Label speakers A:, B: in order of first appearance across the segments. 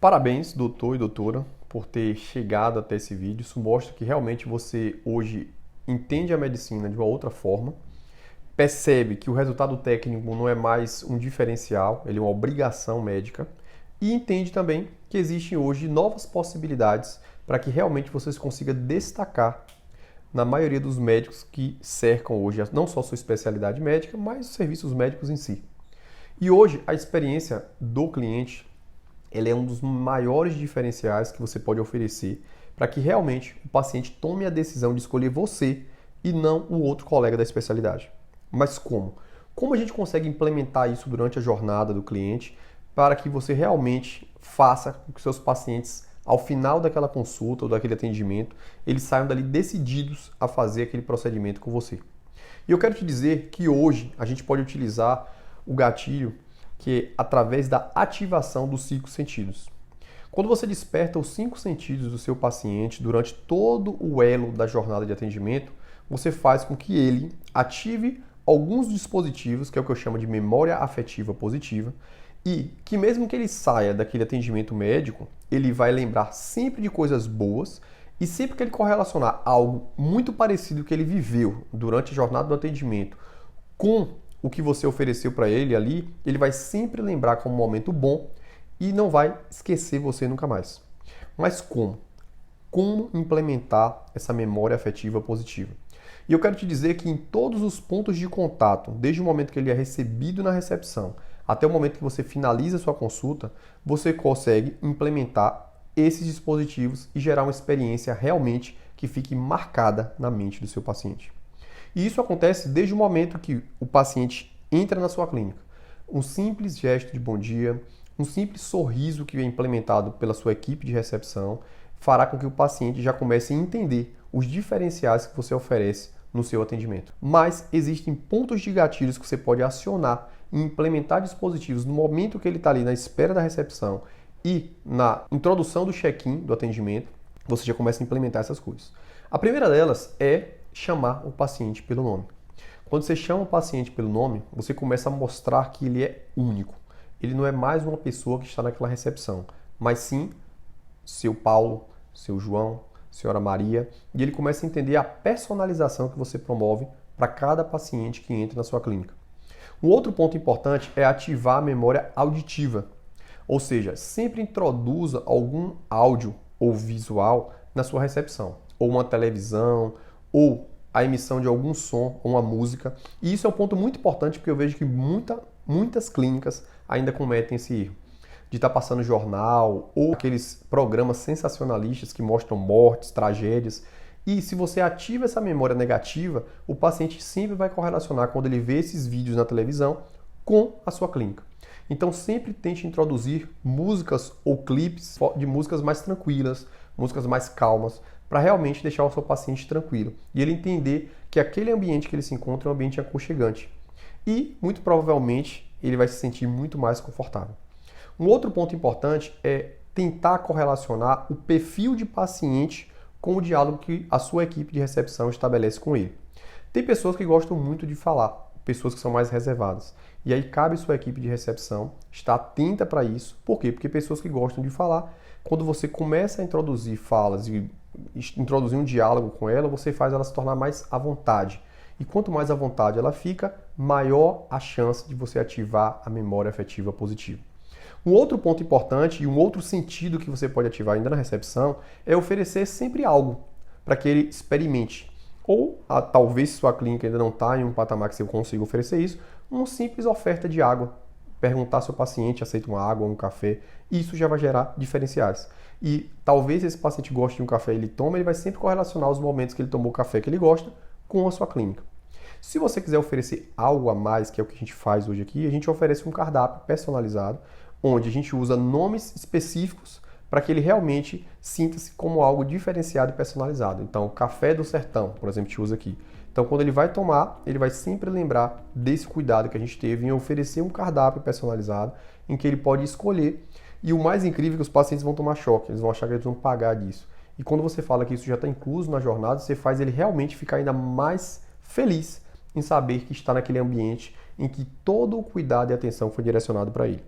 A: Parabéns, doutor e doutora, por ter chegado até esse vídeo. Isso mostra que realmente você hoje entende a medicina de uma outra forma, percebe que o resultado técnico não é mais um diferencial, ele é uma obrigação médica, e entende também que existem hoje novas possibilidades para que realmente você se consiga destacar na maioria dos médicos que cercam hoje não só a sua especialidade médica, mas os serviços médicos em si. E hoje a experiência do cliente ele é um dos maiores diferenciais que você pode oferecer para que realmente o paciente tome a decisão de escolher você e não o outro colega da especialidade. Mas como? Como a gente consegue implementar isso durante a jornada do cliente para que você realmente faça com que seus pacientes, ao final daquela consulta ou daquele atendimento, eles saiam dali decididos a fazer aquele procedimento com você? E eu quero te dizer que hoje a gente pode utilizar o gatilho que é através da ativação dos 5 sentidos. Quando você desperta os 5 sentidos do seu paciente durante todo o elo da jornada de atendimento, você faz com que ele ative alguns dispositivos, que é o que eu chamo de memória afetiva positiva, e que mesmo que ele saia daquele atendimento médico, ele vai lembrar sempre de coisas boas e sempre que ele correlacionar algo muito parecido que ele viveu durante a jornada do atendimento com o que você ofereceu para ele ali, ele vai sempre lembrar como um momento bom e não vai esquecer você nunca mais. Mas como? Como implementar essa memória afetiva positiva? E eu quero te dizer que em todos os pontos de contato, desde o momento que ele é recebido na recepção até o momento que você finaliza a sua consulta, você consegue implementar esses dispositivos e gerar uma experiência realmente que fique marcada na mente do seu paciente. E isso acontece desde o momento que o paciente entra na sua clínica. Um simples gesto de bom dia, um simples sorriso que é implementado pela sua equipe de recepção fará com que o paciente já comece a entender os diferenciais que você oferece no seu atendimento. Mas existem pontos de gatilhos que você pode acionar e implementar dispositivos no momento que ele está ali na espera da recepção e na introdução do check-in do atendimento, você já começa a implementar essas coisas. A primeira delas é chamar o paciente pelo nome. Quando você chama o paciente pelo nome, você começa a mostrar que ele é único. Ele não é mais uma pessoa que está naquela recepção, mas sim seu Paulo, seu João, senhora Maria, e ele começa a entender a personalização que você promove para cada paciente que entra na sua clínica. Um outro ponto importante é ativar a memória auditiva, ou seja, sempre introduza algum áudio ou visual na sua recepção, ou uma televisão, ou a emissão de algum som ou uma música. E isso é um ponto muito importante porque eu vejo que muitas clínicas ainda cometem esse erro de estar passando jornal ou aqueles programas sensacionalistas que mostram mortes, tragédias. E se você ativa essa memória negativa, o paciente sempre vai correlacionar quando ele vê esses vídeos na televisão com a sua clínica. Então sempre tente introduzir músicas ou clipes de músicas mais tranquilas, músicas mais calmas, para realmente deixar o seu paciente tranquilo e ele entender que aquele ambiente que ele se encontra é um ambiente aconchegante. E, muito provavelmente, ele vai se sentir muito mais confortável. Um outro ponto importante é tentar correlacionar o perfil de paciente com o diálogo que a sua equipe de recepção estabelece com ele. Tem pessoas que gostam muito de falar, pessoas que são mais reservadas. E aí cabe a sua equipe de recepção estar atenta para isso. Por quê? Porque pessoas que gostam de falar, quando você começa a introduzir falas e introduzir um diálogo com ela, você faz ela se tornar mais à vontade. E quanto mais à vontade ela fica, maior a chance de você ativar a memória afetiva positiva. Um outro ponto importante e um outro sentido que você pode ativar ainda na recepção é oferecer sempre algo para que ele experimente. Ou, talvez se sua clínica ainda não está em um patamar que você consiga oferecer isso, uma simples oferta de água. Perguntar se o paciente aceita uma água ou um café, isso já vai gerar diferenciais. E talvez esse paciente goste de um café e ele toma, ele vai sempre correlacionar os momentos que ele tomou o café que ele gosta com a sua clínica. Se você quiser oferecer algo a mais, que é o que a gente faz hoje aqui, a gente oferece um cardápio personalizado, onde a gente usa nomes específicos para que ele realmente sinta-se como algo diferenciado e personalizado. Então, café do sertão, por exemplo, a gente usa aqui. Então, quando ele vai tomar, ele vai sempre lembrar desse cuidado que a gente teve em oferecer um cardápio personalizado, em que ele pode escolher. E o mais incrível é que os pacientes vão tomar choque, eles vão achar que eles vão pagar disso. E quando você fala que isso já está incluso na jornada, você faz ele realmente ficar ainda mais feliz em saber que está naquele ambiente em que todo o cuidado e atenção foi direcionado para ele.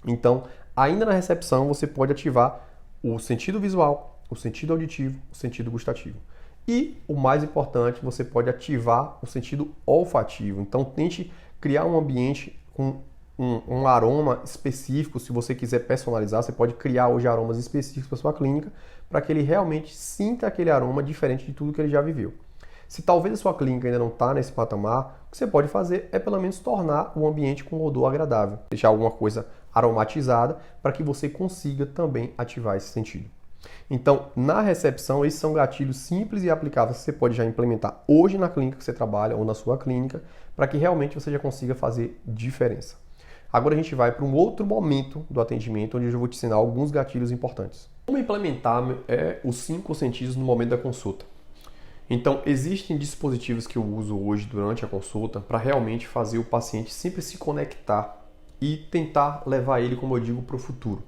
A: Então, Ainda na recepção, você pode ativar o sentido visual, o sentido auditivo, o sentido gustativo. E, o mais importante, você pode ativar o sentido olfativo. Então, tente criar um ambiente com um aroma específico. Se você quiser personalizar, você pode criar hoje aromas específicos para sua clínica, para que ele realmente sinta aquele aroma diferente de tudo que ele já viveu. Se talvez a sua clínica ainda não está nesse patamar, o que você pode fazer é pelo menos tornar o ambiente com um odor agradável, deixar alguma coisa aromatizada para que você consiga também ativar esse sentido. Então, na recepção, esses são gatilhos simples e aplicáveis que você pode já implementar hoje na clínica que você trabalha ou na sua clínica, para que realmente você já consiga fazer diferença. Agora a gente vai para um outro momento do atendimento, onde eu vou te ensinar alguns gatilhos importantes. Como implementar os 5 sentidos no momento da consulta? Então, existem dispositivos que eu uso hoje durante a consulta para realmente fazer o paciente sempre se conectar e tentar levar ele, como eu digo, para o futuro.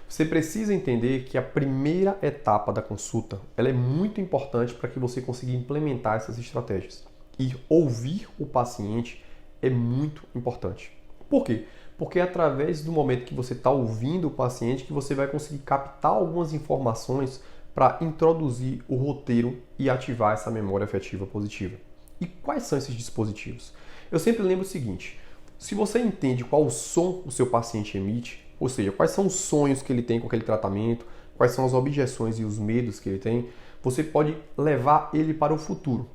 A: Você precisa entender que a primeira etapa da consulta ela é muito importante para que você consiga implementar essas estratégias. E ouvir o paciente é muito importante. Por quê? Porque é através do momento que você está ouvindo o paciente que você vai conseguir captar algumas informações para introduzir o roteiro e ativar essa memória afetiva positiva. E quais são esses dispositivos? Eu sempre lembro o seguinte: se você entende qual o som o seu paciente emite, ou seja, quais são os sonhos que ele tem com aquele tratamento, quais são as objeções e os medos que ele tem, você pode levar ele para o futuro.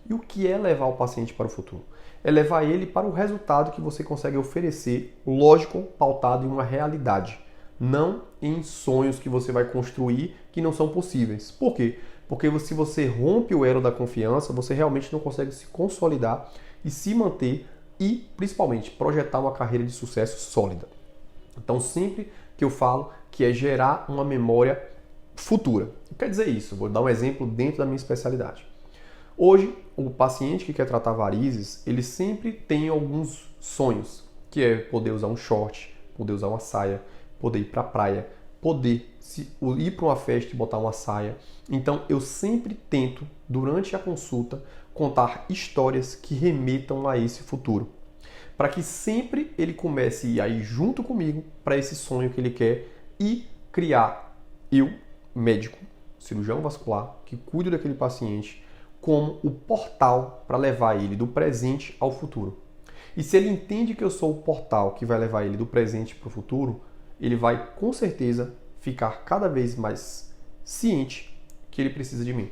A: E o que é levar o paciente para o futuro? É levar ele para o resultado que você consegue oferecer, lógico, pautado em uma realidade. Não em sonhos que você vai construir que não são possíveis. Por quê? Porque se você rompe o elo da confiança, você realmente não consegue se consolidar e se manter e, principalmente, projetar uma carreira de sucesso sólida. Então, sempre que eu falo que é gerar uma memória futura. O que quer dizer isso? Vou dar um exemplo dentro da minha especialidade. Hoje, o paciente que quer tratar varizes, ele sempre tem alguns sonhos, que é poder usar um short, poder usar uma saia, poder ir para a praia, poder ir para uma festa e botar uma saia. Então, eu sempre tento, durante a consulta, contar histórias que remetam a esse futuro, para que sempre ele comece a ir junto comigo para esse sonho que ele quer e criar eu, médico, cirurgião vascular, que cuido daquele paciente, como o portal para levar ele do presente ao futuro. E se ele entende que eu sou o portal que vai levar ele do presente para o futuro, ele vai com certeza ficar cada vez mais ciente que ele precisa de mim.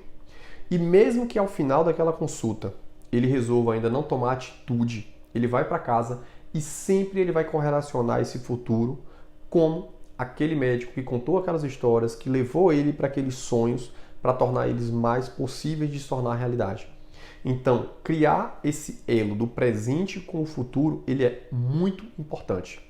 A: E mesmo que ao final daquela consulta ele resolva ainda não tomar atitude, ele vai para casa e sempre ele vai correlacionar esse futuro como aquele médico que contou aquelas histórias, que levou ele para aqueles sonhos, para tornar eles mais possíveis de se tornar realidade. Então, criar esse elo do presente com o futuro, ele é muito importante.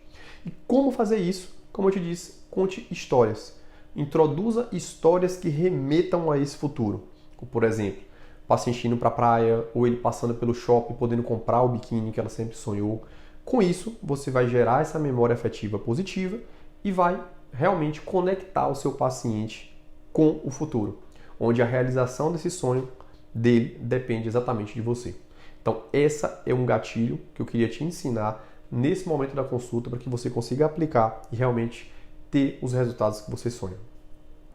A: E como fazer isso? Como eu te disse, conte histórias. Introduza histórias que remetam a esse futuro. Por exemplo, o paciente indo para a praia ou ele passando pelo shopping, podendo comprar o biquíni que ela sempre sonhou. Com isso, você vai gerar essa memória afetiva positiva e vai realmente conectar o seu paciente com o futuro, onde a realização desse sonho dele depende exatamente de você. Então, essa é um gatilho que eu queria te ensinar nesse momento da consulta para que você consiga aplicar e realmente ter os resultados que você sonha.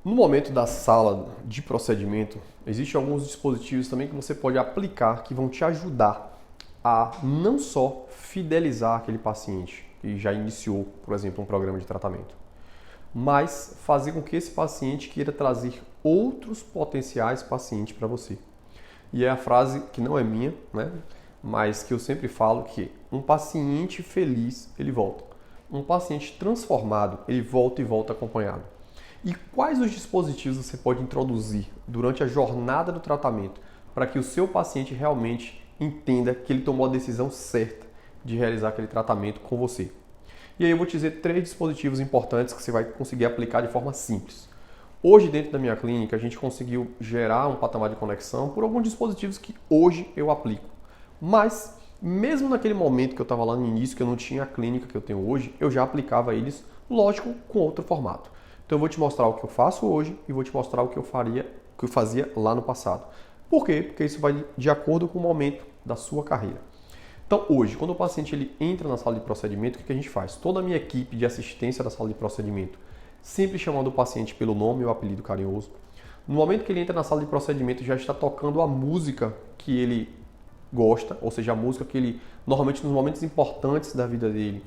A: No momento da sala de procedimento, existem alguns dispositivos também que você pode aplicar que vão te ajudar a não só fidelizar aquele paciente que já iniciou, por exemplo, um programa de tratamento, mas fazer com que esse paciente queira trazer outros potenciais pacientes para você. E é a frase que não é minha, né? Mas que eu sempre falo que um paciente feliz, ele volta. Um paciente transformado, ele volta e volta acompanhado. E quais os dispositivos você pode introduzir durante a jornada do tratamento para que o seu paciente realmente entenda que ele tomou a decisão certa de realizar aquele tratamento com você? E aí eu vou te dizer 3 dispositivos importantes que você vai conseguir aplicar de forma simples. Hoje, dentro da minha clínica, a gente conseguiu gerar um patamar de conexão por alguns dispositivos que hoje eu aplico. Mas, mesmo naquele momento que eu estava lá no início, que eu não tinha a clínica que eu tenho hoje, eu já aplicava eles, lógico, com outro formato. Então eu vou te mostrar o que eu faço hoje e vou te mostrar o que eu fazia lá no passado. Por quê? Porque isso vai de acordo com o momento da sua carreira. Então, hoje, quando o paciente ele entra na sala de procedimento, o que a gente faz? Toda a minha equipe de assistência da sala de procedimento, sempre chamando o paciente pelo nome ou apelido carinhoso. No momento que ele entra na sala de procedimento, já está tocando a música que ele gosta, ou seja, a música que ele, normalmente nos momentos importantes da vida dele,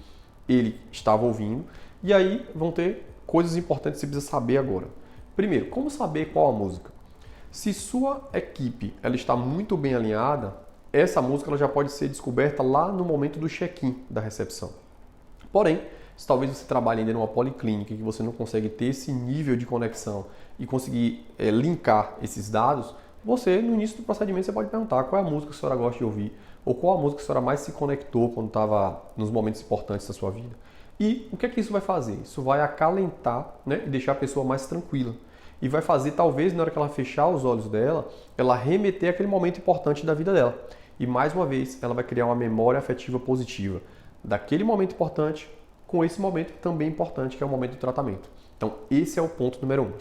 A: ele estava ouvindo. E aí vão ter coisas importantes que você precisa saber agora. Primeiro, como saber qual a música? Se sua equipe ela está muito bem alinhada, essa música ela já pode ser descoberta lá no momento do check-in da recepção. Porém, se talvez você trabalhe ainda numa policlínica e que você não consegue ter esse nível de conexão e conseguir linkar esses dados, você, no início do procedimento, você pode perguntar qual é a música que a senhora gosta de ouvir ou qual a música que a senhora mais se conectou quando estava nos momentos importantes da sua vida. E o que é que isso vai fazer? Isso vai acalentar, né, e deixar a pessoa mais tranquila. E vai fazer, talvez, na hora que ela fechar os olhos dela, ela remeter àquele momento importante da vida dela. E, mais uma vez, ela vai criar uma memória afetiva positiva daquele momento importante com esse momento também importante, que é o momento do tratamento. Então, esse é o ponto número 1.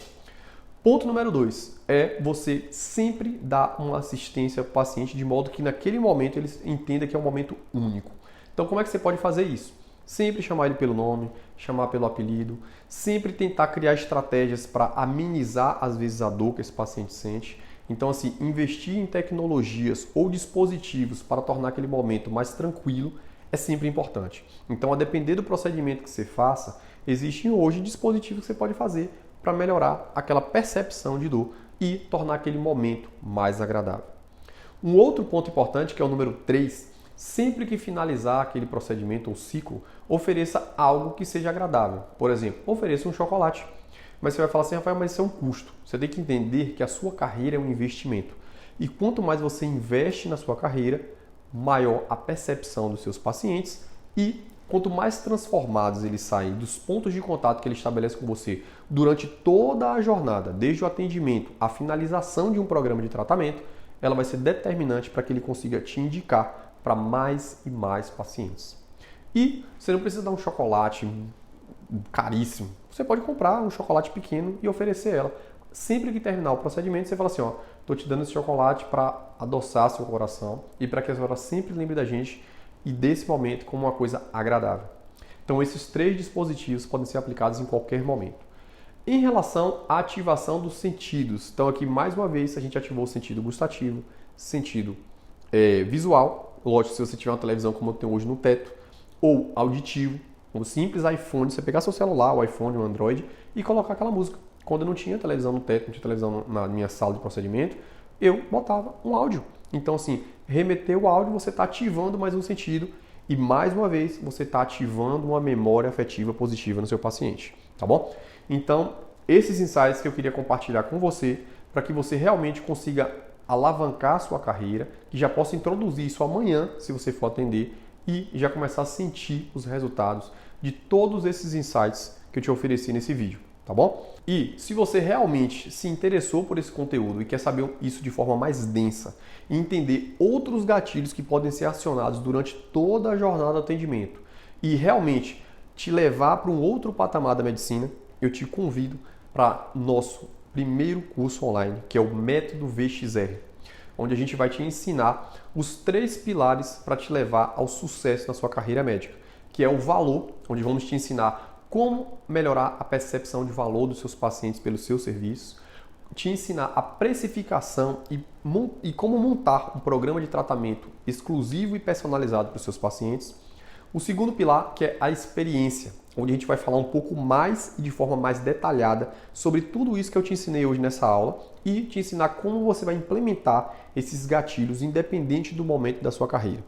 A: Ponto número 2 é você sempre dar uma assistência ao paciente de modo que naquele momento ele entenda que é um momento único. Então, como é que você pode fazer isso? Sempre chamar ele pelo nome, chamar pelo apelido, sempre tentar criar estratégias para amenizar, às vezes, a dor que esse paciente sente. Então, assim, investir em tecnologias ou dispositivos para tornar aquele momento mais tranquilo é sempre importante. Então, a depender do procedimento que você faça, existem hoje dispositivos que você pode fazer para melhorar aquela percepção de dor e tornar aquele momento mais agradável. Um outro ponto importante, que é o número 3, sempre que finalizar aquele procedimento ou ciclo, ofereça algo que seja agradável. Por exemplo, ofereça um chocolate. Mas você vai falar assim, Rafael, mas isso é um custo. Você tem que entender que a sua carreira é um investimento. E quanto mais você investe na sua carreira, maior a percepção dos seus pacientes e quanto mais transformados eles saem dos pontos de contato que ele estabelece com você durante toda a jornada, desde o atendimento à finalização de um programa de tratamento, ela vai ser determinante para que ele consiga te indicar para mais e mais pacientes. E você não precisa dar um chocolate caríssimo. Você pode comprar um chocolate pequeno e oferecer ela. Sempre que terminar o procedimento, você fala assim, ó, estou te dando esse chocolate para adoçar seu coração e para que a senhora sempre lembre da gente e desse momento como uma coisa agradável. Então, esses 3 dispositivos podem ser aplicados em qualquer momento. Em relação à ativação dos sentidos, então aqui mais uma vez a gente ativou o sentido gustativo, sentido visual, lógico, se você tiver uma televisão como eu tenho hoje no teto, ou auditivo, um simples iPhone, você pegar seu celular, o iPhone, o Android e colocar aquela música. Quando eu não tinha televisão no teto, não tinha televisão na minha sala de procedimento, eu botava um áudio. Então, assim, remeter o áudio, você está ativando mais um sentido e, mais uma vez, você está ativando uma memória afetiva positiva no seu paciente, tá bom? Então, esses insights que eu queria compartilhar com você para que você realmente consiga alavancar a sua carreira, que já possa introduzir isso amanhã, se você for atender, e já começar a sentir os resultados de todos esses insights que eu te ofereci nesse vídeo, tá bom? E se você realmente se interessou por esse conteúdo e quer saber isso de forma mais densa e entender outros gatilhos que podem ser acionados durante toda a jornada do atendimento e realmente te levar para um outro patamar da medicina, eu te convido para nosso primeiro curso online, que é o Método VXR, onde a gente vai te ensinar os 3 pilares para te levar ao sucesso na sua carreira médica, que é o valor, onde vamos te ensinar como melhorar a percepção de valor dos seus pacientes pelos seus serviços, te ensinar a precificação e como montar um programa de tratamento exclusivo e personalizado para os seus pacientes. O segundo pilar, que é a experiência, onde a gente vai falar um pouco mais e de forma mais detalhada sobre tudo isso que eu te ensinei hoje nessa aula e te ensinar como você vai implementar esses gatilhos independente do momento da sua carreira.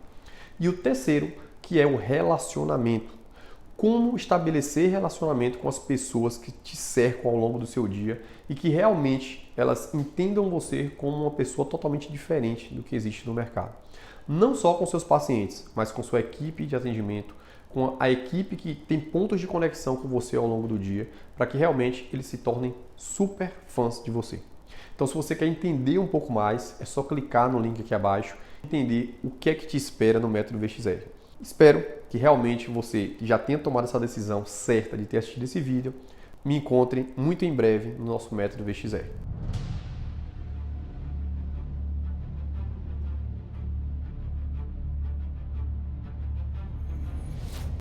A: E o terceiro, que é o relacionamento. Como estabelecer relacionamento com as pessoas que te cercam ao longo do seu dia e que realmente elas entendam você como uma pessoa totalmente diferente do que existe no mercado. Não só com seus pacientes, mas com sua equipe de atendimento, com a equipe que tem pontos de conexão com você ao longo do dia, para que realmente eles se tornem super fãs de você. Então, se você quer entender um pouco mais, é só clicar no link aqui abaixo e entender o que é que te espera no Método VXR. Espero que realmente você, que já tenha tomado essa decisão certa de ter assistido esse vídeo, me encontre muito em breve no nosso Método VXR.